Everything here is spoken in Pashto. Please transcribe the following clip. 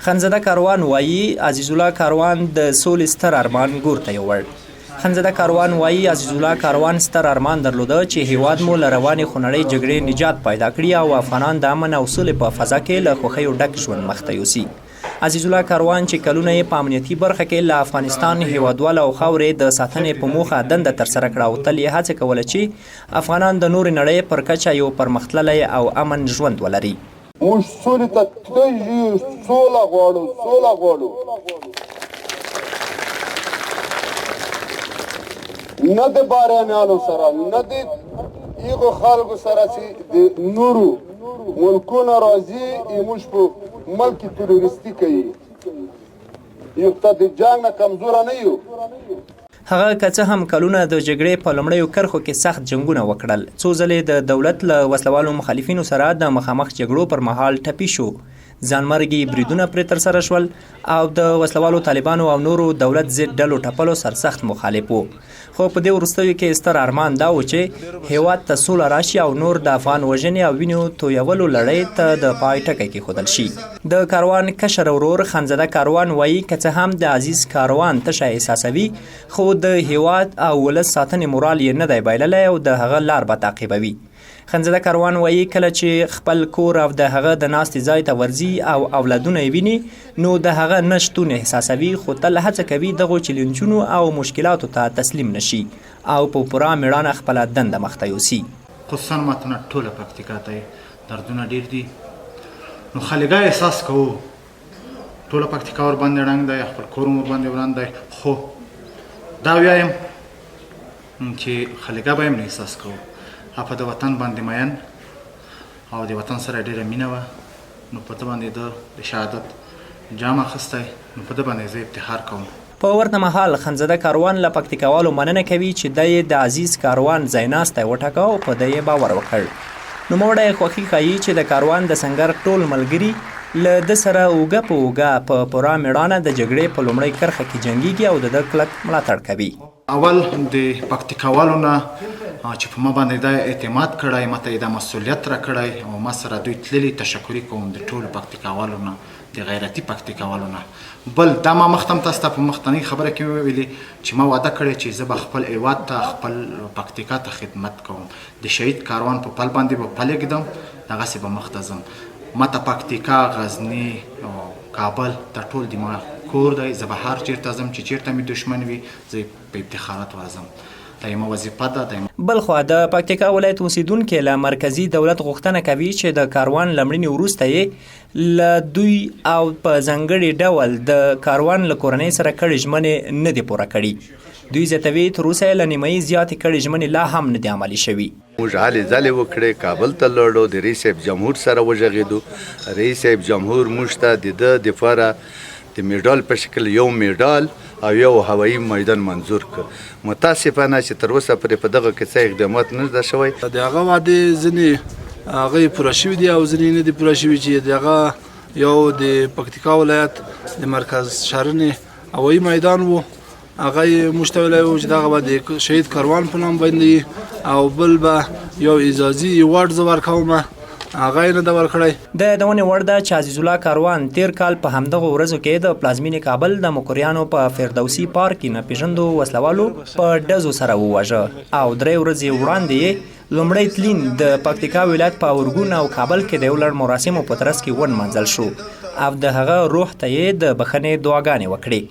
خانزاده کاروان وایي عزیز الله کاروان د سولې ستر ارمان ګور ته یوړ. خانزاده کاروان وایي عزیز الله کاروان ستر ارمان درلوده چې هیواد مو له روانې خونړۍ جګړې نجات پیدا کړي او افغانان د امن او سولې په فضا کې له خوښیو ډک ژوند مخته یوسي. عزیز الله کاروان چې کلونه یې په امنیتي برخه کې له افغانستان هیوادوال او خاورې د ساتنې په موخه دنده ترسره کړه او تل یې هڅه کوله چې افغانان د نورې نړۍ پر کچه یو پرمختللی او امن ژوند ولري. موږ سولې ته تږي سوله غواړو نه د بهرنیانو سره نه د هغو خلکو سره چې د نورو ملکونه راځي موږ په ملک کې تروریستي کوي یو ته د جنګ نه کمزوره نه یو. هغه که څه هم کلونه د جګړې په لومړیو کرښو کې سخت جنګونه وکړل، څو ځلې د دولت له وسلوالو مخالفینو سره د مخامخ جګړو پر مهال ټپي شو، ځانمرګي بریدونه پرې ترسره شول او د وسلوالو طالبانو او نورو دولت ضد ډلو ټپلو سرسخت مخالف و. خو په دې وروستیو کې ستر ارمان دا و چې هیواد ته سوله راشي او نور د افغان وژنې او وینو تویولو لړۍ ته د پای ټکی کېښودل شي. د کاروان کشر ورور خانزاده کاروان وایي که څه هم د عزیز کاروان تشه احساسوي خو د هیواد او ولس ساتنې مورال یې نه دی بایللی او د هغه لار به تعقیبوي. خانزاده کاروان وایي کله چې خپل کور او د هغه د ناستې ځای ته ورځي او اولادونه یې ویني نو د هغه نه شتون احساسوي، خو تل هڅه کوي دغو چیلنجونو او مشکلاتو ته تسلیم نشي او په پوره میړانه خپله دنده مخته یوسي. خصوصا ماته ټوله پکتیکا ته دردونه ډېر دي نو خلیګا احساس کوو ټوله پکتیکا ورباندې ړنګ دی، خپل کور هم ورباندې وران دی، خو دا ویایم چې خلیګا به هم نه احساس کوو. په د وطن باندې مین او د وطن سره ډېره مینه وه نو په ده باندې د شهادت جام اخیستی نو په ده باندې زه افتخار کوم. په ورته مهال خانزاده کاروان له پکتیکاوالو مننه کوي چې دی یې د عزیز کاروان ځایناستی وټاکه او په ده یې باور وکړ. نوموړی یې خوښي ښایي چې د کاروان د سنګر ټول ملګري له ده سره اوږه په اوږه په پوره میړانه د جګړې په لومړۍ کرښه کې جنګیږي او د ده کلک ملاتړ کوي. اول د پکتیکاوالو نه چې په ما باندې دا اعتماد کړی، ما ته یې دا مسؤلیت راکړی او ما سره دوی تللي، تشکري کوم د ټولو پکتیکاوالو نه، د غیرتي پکتیکاوالو نه. بل دا ما مخته هم تاسو ته په مخکنۍ خبره کې وویلي چې ما وعده کړې چې زه به خپل هیواد ته خپل پکتیکا ته خدمت کوم، د شهید کاروان په پل باندې به پل ږدم، دغسې به مخته ځم. ما ته پکتیکا، غزني او کابل دا ټول د ما کور دی، زه به هر چېرته ځم چې چېرته مې دښمن وي زه په افتخارات ورځم. دا یمه وظیفه ده. بلخوا د پکتیکا ولایت اوسیدونکي له مرکزي دولت غوښتنه کوي چې د کاروان له مړینې وروسته یې له دوی او په ځانګړي ډول د کاروان له کورنۍ سره کړې ژمنې نه دي پوره کړي. دوی زیاتوي تر اوسه یې له نیمایي زیاتې کړې ژمنې لا هم نه دي عملي شوي. موږ هلې ځلې وکړې، کابل ته لاړو، د رئیس صاحب جمهور سره وغږېدو. رئیس صاحب جمهور موږ ته د ده دپاره د میډال په شکل یو میډال او یو هوایي میدان منظور کړ. متاسفانه چې تر اوسه پرې په دغه کې څه اقدامات نه ده شوی. د هغه وعدې ځینې هغه یې پوره شوي دي او ځینې نه دي پوره شوي چې د هغه یو د پکتیکا ولایت د مرکز ښارنې هوایي میدان و، هغه یې موږ ته ویلی و چې دغه به د شهید کاروان په نام باندې او بل به یو اعزازي ایوارډ زه ورکوم، هغه یې نه ده ورکړی. د دونې وړ ده چې عزیز الله کاروان تیر کال په همدغو ورځو کې د پلازمینې کابل د مکریانو په فردوسي پارک کې ناپېژندو وسلوالو په ډزو سره وواژه او 3 ورځې وړاندې یې لومړی تلین د پکتیکا ولایت په اورګون او کابل کې د یو لړ مراسمو په ترڅ کې ونمانځل شو او د هغه روح ته یې د بخښنې دعاګانې وکړې.